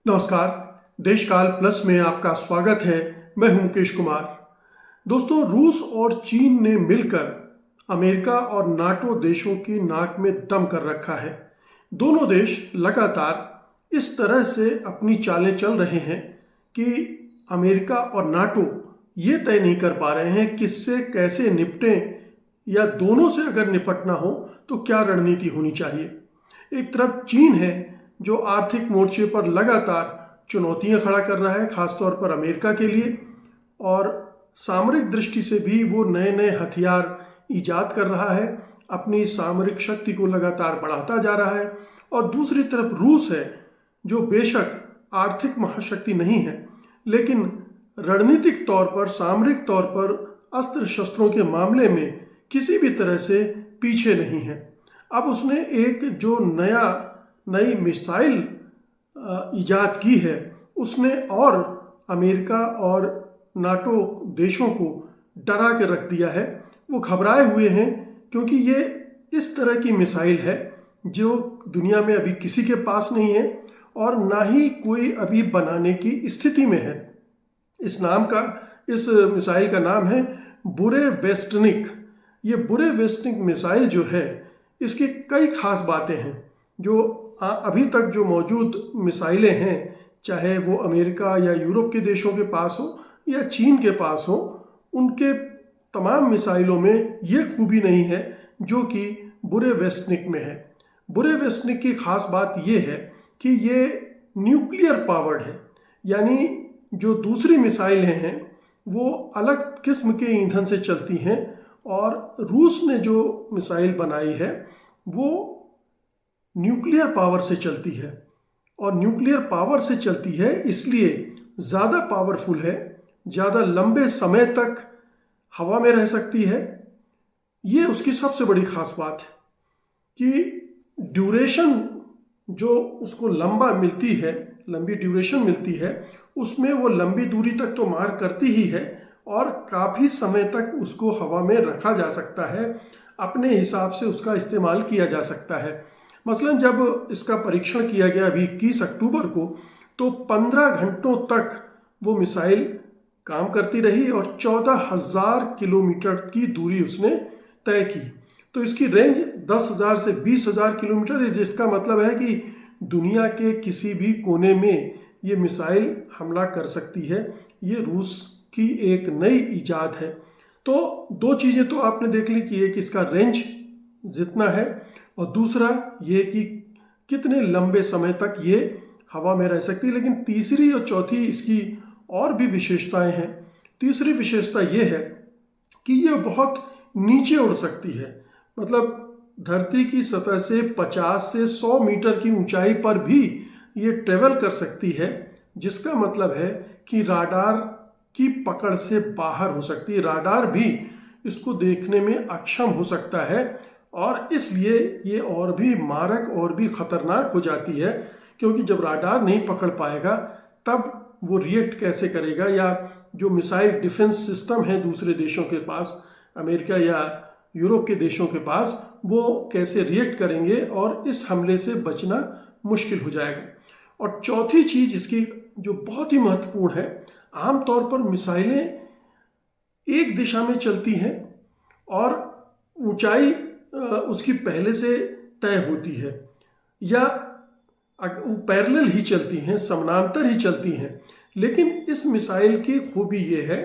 नमस्कार। देशकाल प्लस में आपका स्वागत है। मैं हूं मुकेश कुमार। दोस्तों, रूस और चीन ने मिलकर अमेरिका और नाटो देशों की नाक में दम कर रखा है। दोनों देश लगातार इस तरह से अपनी चालें चल रहे हैं कि अमेरिका और नाटो ये तय नहीं कर पा रहे हैं किससे कैसे निपटें, या दोनों से अगर निपटना हो तो क्या रणनीति होनी चाहिए। एक तरफ चीन है जो आर्थिक मोर्चे पर लगातार चुनौतियां खड़ा कर रहा है, खासतौर पर अमेरिका के लिए, और सामरिक दृष्टि से भी वो नए नए हथियार ईजाद कर रहा है, अपनी सामरिक शक्ति को लगातार बढ़ाता जा रहा है। और दूसरी तरफ रूस है जो बेशक आर्थिक महाशक्ति नहीं है, लेकिन रणनीतिक तौर पर, सामरिक तौर पर अस्त्र शस्त्रों के मामले में किसी भी तरह से पीछे नहीं है। अब उसने एक जो नई मिसाइल ईजाद की है, उसने और अमेरिका और नाटो देशों को डरा के रख दिया है। वो घबराए हुए हैं क्योंकि ये इस तरह की मिसाइल है जो दुनिया में अभी किसी के पास नहीं है और ना ही कोई अभी बनाने की स्थिति में है। इस मिसाइल का नाम है बुरेवेस्टनिक। ये बुरेवेस्टनिक मिसाइल जो है, इसकी कई खास बातें हैं जो अभी तक जो मौजूद मिसाइलें हैं, चाहे वो अमेरिका या यूरोप के देशों के पास हो या चीन के पास हो, उनके तमाम मिसाइलों में ये खूबी नहीं है जो कि बुरेवेस्टनिक में है। बुरेवेस्टनिक की खास बात ये है कि ये न्यूक्लियर पावर्ड है, यानी जो दूसरी मिसाइलें हैं वो अलग किस्म के ईंधन से चलती हैं, और रूस ने जो मिसाइल बनाई है वो न्यूक्लियर पावर से चलती है। और न्यूक्लियर पावर से चलती है इसलिए ज़्यादा पावरफुल है, ज़्यादा लंबे समय तक हवा में रह सकती है। ये उसकी सबसे बड़ी खास बात है कि ड्यूरेशन जो उसको लंबी ड्यूरेशन मिलती है, उसमें वो लंबी दूरी तक तो मार करती ही है और काफ़ी समय तक उसको हवा में रखा जा सकता है, अपने हिसाब से उसका इस्तेमाल किया जा सकता है। मसलन जब इसका परीक्षण किया गया अभी 21 अक्टूबर को, तो 15 घंटों तक वो मिसाइल काम करती रही और 14,000 किलोमीटर की दूरी उसने तय की। तो इसकी रेंज 10,000 से 20,000 किलोमीटर है, जिसका मतलब है कि दुनिया के किसी भी कोने में ये मिसाइल हमला कर सकती है। ये रूस की एक नई ईजाद है। तो दो चीज़ें तो आपने देख ली कि एक इसका रेंज जितना है, और दूसरा ये कि कितने लंबे समय तक ये हवा में रह सकती है। लेकिन तीसरी और चौथी इसकी और भी विशेषताएं हैं। तीसरी विशेषता ये है कि ये बहुत नीचे उड़ सकती है, मतलब धरती की सतह से 50 से 100 मीटर की ऊंचाई पर भी ये ट्रेवल कर सकती है, जिसका मतलब है कि राडार की पकड़ से बाहर हो सकती है। राडार भी इसको देखने में अक्षम हो सकता है, और इसलिए ये और भी मारक और भी खतरनाक हो जाती है, क्योंकि जब राडार नहीं पकड़ पाएगा तब वो रिएक्ट कैसे करेगा, या जो मिसाइल डिफेंस सिस्टम है दूसरे देशों के पास, अमेरिका या यूरोप के देशों के पास, वो कैसे रिएक्ट करेंगे और इस हमले से बचना मुश्किल हो जाएगा। और चौथी चीज़ इसकी जो बहुत ही महत्वपूर्ण है, आमतौर पर मिसाइलें एक दिशा में चलती हैं और ऊंचाई उसकी पहले से तय होती है, या पैरेलल ही चलती हैं, समानांतर ही चलती हैं। लेकिन इस मिसाइल की खूबी ये है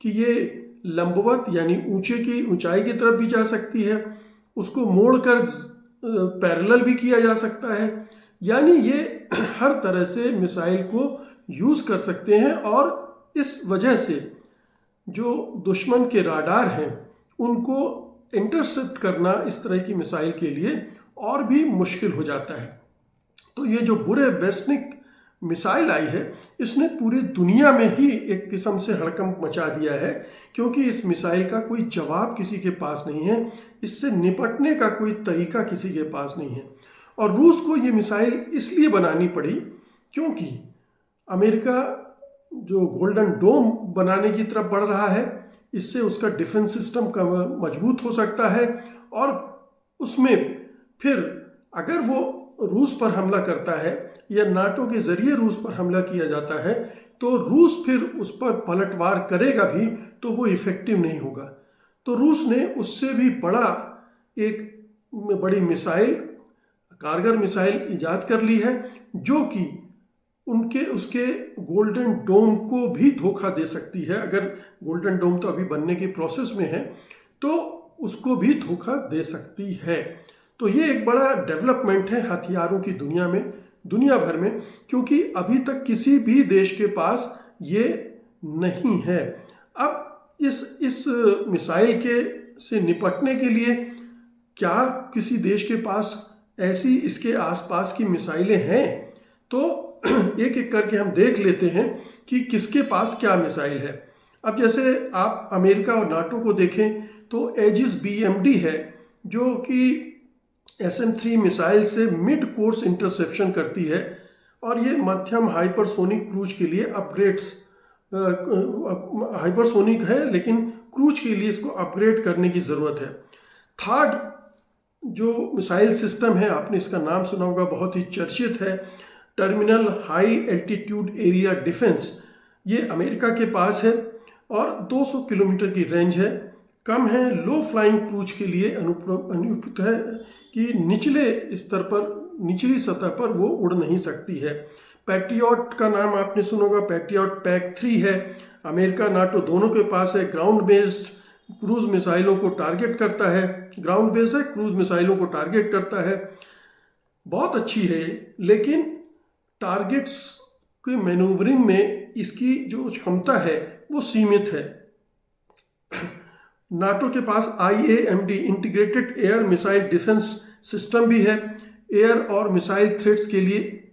कि ये लंबवत यानी ऊंचाई की तरफ भी जा सकती है, उसको मोड़कर पैरेलल भी किया जा सकता है, यानी ये हर तरह से मिसाइल को यूज़ कर सकते हैं। और इस वजह से जो दुश्मन के राडार हैं उनको इंटरसेप्ट करना इस तरह की मिसाइल के लिए और भी मुश्किल हो जाता है। तो ये जो बुरेवेस्टनिक मिसाइल आई है, इसने पूरी दुनिया में ही एक किस्म से हड़कंप मचा दिया है, क्योंकि इस मिसाइल का कोई जवाब किसी के पास नहीं है, इससे निपटने का कोई तरीका किसी के पास नहीं है। और रूस को ये मिसाइल इसलिए बनानी पड़ी क्योंकि अमेरिका जो गोल्डन डोम बनाने की तरफ बढ़ रहा है, इससे उसका डिफेंस सिस्टम का मजबूत हो सकता है, और उसमें फिर अगर वो रूस पर हमला करता है या नाटो के जरिए रूस पर हमला किया जाता है तो रूस फिर उस पर पलटवार करेगा भी तो वो इफेक्टिव नहीं होगा। तो रूस ने उससे भी एक बड़ी मिसाइल, कारगर मिसाइल इजाद कर ली है जो कि उसके गोल्डन डोम को भी धोखा दे सकती है। अगर गोल्डन डोम तो अभी बनने की प्रोसेस में है तो उसको भी धोखा दे सकती है। तो ये एक बड़ा डेवलपमेंट है हथियारों की दुनिया भर में, क्योंकि अभी तक किसी भी देश के पास ये नहीं है। अब इस मिसाइल से निपटने के लिए क्या किसी देश के पास ऐसी इसके आसपास की मिसाइलें हैं? तो एक एक करके हम देख लेते हैं कि किसके पास क्या मिसाइल है। अब जैसे आप अमेरिका और नाटो को देखें तो एजिस BMD है जो कि SM-3 मिसाइल से मिड कोर्स इंटरसेप्शन करती है और ये मध्यम हाइपरसोनिक क्रूज के लिए अपग्रेड्स, हाइपरसोनिक है लेकिन क्रूज के लिए इसको अपग्रेड करने की ज़रूरत है। थर्ड जो मिसाइल सिस्टम है, आपने इसका नाम सुना होगा, बहुत ही चर्चित है, terminal high altitude area defence. ये अमेरिका के पास है और 200 किलोमीटर की रेंज है, कम है, लो फ्लाइंग क्रूज के लिए अनुपयुक्त है कि निचली सतह पर वो उड़ नहीं सकती है। पैट्रियट का नाम आपने सुना होगा, पैट्रियट PAC-3 है, अमेरिका नाटो दोनों के पास है, ग्राउंड बेस्ड क्रूज मिसाइलों को टारगेट करता है, ग्राउंड बेस्ड है, क्रूज मिसाइलों को टारगेट करता है, बहुत अच्छी है, लेकिन टारगेट्स के मैनूवरिंग में इसकी जो क्षमता है वो सीमित है। नाटो के पास IAMD integrated air missile defence system भी है, एयर और मिसाइल थ्रेट्स के लिए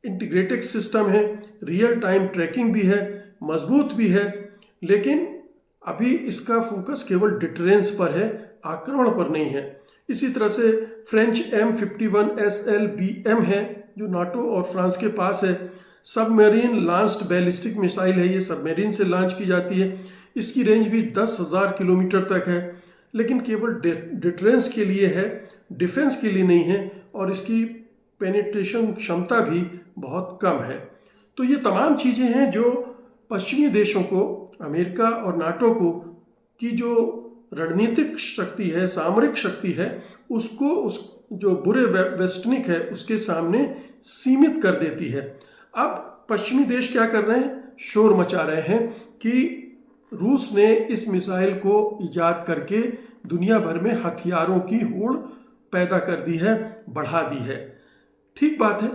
इंटीग्रेटेड सिस्टम है, रियल टाइम ट्रैकिंग भी है, मजबूत भी है, लेकिन अभी इसका फोकस केवल डिटरेंस पर है, आक्रमण पर नहीं है। इसी तरह से फ्रेंच M51 SLBM है जो नाटो और फ्रांस के पास है, सबमरीन लॉन्च्ड बैलिस्टिक मिसाइल है, ये सबमरीन से लॉन्च की जाती है, इसकी रेंज भी 10,000 किलोमीटर तक है, लेकिन केवल डिटरेंस के लिए है, डिफेंस के लिए नहीं है, और इसकी पेनिट्रेशन क्षमता भी बहुत कम है। तो ये तमाम चीज़ें हैं जो पश्चिमी देशों को, अमेरिका और नाटो को की जो रणनीतिक शक्ति है, सामरिक शक्ति है, उसको जो बुरे वेस्टर्निक है उसके सामने सीमित कर देती है। अब पश्चिमी देश क्या कर रहे हैं? शोर मचा रहे हैं कि रूस ने इस मिसाइल को इजाद करके दुनिया भर में हथियारों की होड़ पैदा कर दी है, बढ़ा दी है। ठीक बात है,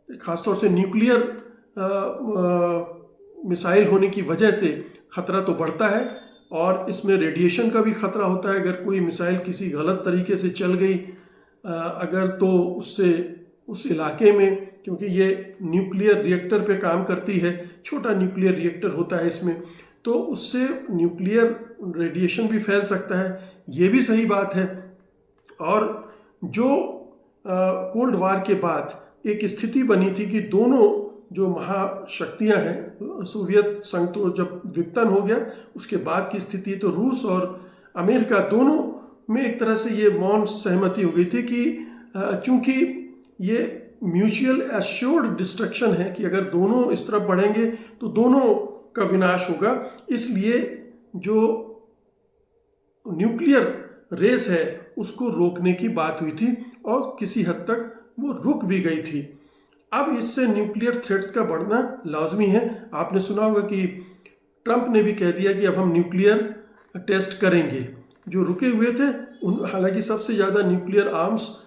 खासतौर से न्यूक्लियर मिसाइल होने की वजह से खतरा तो बढ़ता है और इसमें रेडिएशन का भी खतरा होता है। अगर कोई मिसाइल किसी गलत तरीके से चल गई अगर, तो उससे उस इलाके में, क्योंकि ये न्यूक्लियर रिएक्टर पे काम करती है, छोटा न्यूक्लियर रिएक्टर होता है इसमें, तो उससे न्यूक्लियर रेडिएशन भी फैल सकता है, ये भी सही बात है। और जो कोल्ड वार के बाद एक स्थिति बनी थी कि दोनों जो महाशक्तियां हैं, सोवियत संघ तो जब विघटन हो गया उसके बाद की स्थिति, तो रूस और अमेरिका दोनों में एक तरह से ये मौन सहमति हो गई थी कि चूंकि ये म्यूचुअल एश्योर्ड डिस्ट्रक्शन है कि अगर दोनों इस तरफ बढ़ेंगे तो दोनों का विनाश होगा, इसलिए जो न्यूक्लियर रेस है उसको रोकने की बात हुई थी और किसी हद तक वो रुक भी गई थी। अब इससे न्यूक्लियर थ्रेट्स का बढ़ना लाजमी है। आपने सुना होगा कि ट्रंप ने भी कह दिया कि अब हम न्यूक्लियर टेस्ट करेंगे। जो रुके हुए थे हालांकि सबसे ज़्यादा न्यूक्लियर आर्म्स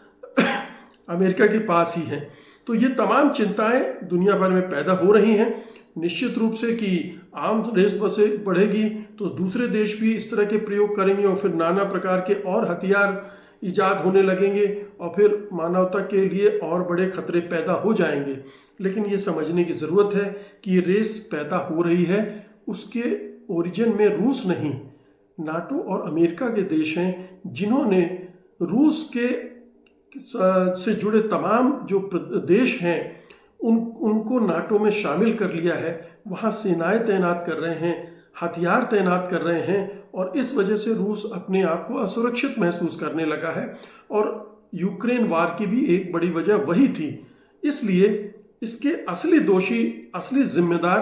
अमेरिका के पास ही हैं। तो ये तमाम चिंताएं दुनिया भर में पैदा हो रही हैं, निश्चित रूप से कि आर्म्स रेस बसे बढ़ेगी तो दूसरे देश भी इस तरह के प्रयोग करेंगे और फिर नाना प्रकार के और हथियार इजाद होने लगेंगे और फिर मानवता के लिए और बड़े खतरे पैदा हो जाएंगे। लेकिन ये समझने की ज़रूरत है कि ये रेस पैदा हो रही है, उसके ओरिजिन में रूस नहीं, नाटो और अमेरिका के देश हैं जिन्होंने रूस के से जुड़े तमाम जो देश हैं उनको नाटो में शामिल कर लिया है, वहाँ सेनाएं तैनात कर रहे हैं, हथियार तैनात कर रहे हैं और इस वजह से रूस अपने आप को असुरक्षित महसूस करने लगा है। और यूक्रेन वार की भी एक बड़ी वजह वही थी इसलिए इसके असली दोषी, असली जिम्मेदार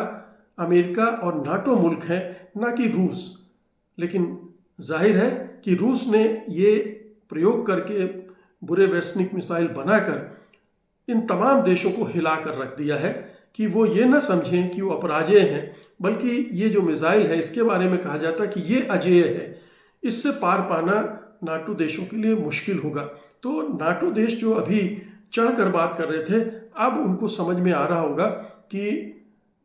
अमेरिका और नाटो मुल्क हैं, ना कि रूस। लेकिन जाहिर है कि रूस ने ये प्रयोग करके बुरे बैलिस्टिक मिसाइल बनाकर इन तमाम देशों को हिला कर रख दिया है कि वो ये ना समझें कि वो अपराजेय हैं, बल्कि ये जो मिसाइल है इसके बारे में कहा जाता है कि ये अजेय है, इससे पार पाना नाटो देशों के लिए मुश्किल होगा। तो नाटो देश जो अभी चढ़कर बात कर रहे थे, अब उनको समझ में आ रहा होगा कि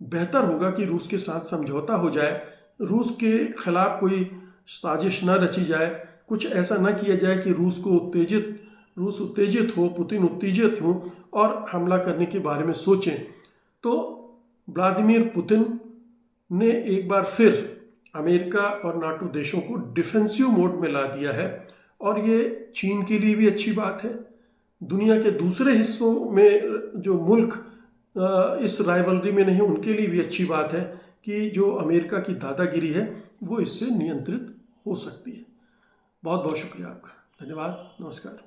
बेहतर होगा कि रूस के साथ समझौता हो जाए, रूस के खिलाफ कोई साजिश न रची जाए, कुछ ऐसा न किया जाए कि रूस उत्तेजित हो, पुतिन उत्तेजित हो और हमला करने के बारे में सोचें। तो व्लादिमीर पुतिन ने एक बार फिर अमेरिका और नाटो देशों को डिफेंसिव मोड में ला दिया है, और ये चीन के लिए भी अच्छी बात है। दुनिया के दूसरे हिस्सों में जो मुल्क इस राइवलरी में नहीं, उनके लिए भी अच्छी बात है कि जो अमेरिका की दादागिरी है वो इससे नियंत्रित हो सकती है। बहुत बहुत शुक्रिया आपका, धन्यवाद, नमस्कार।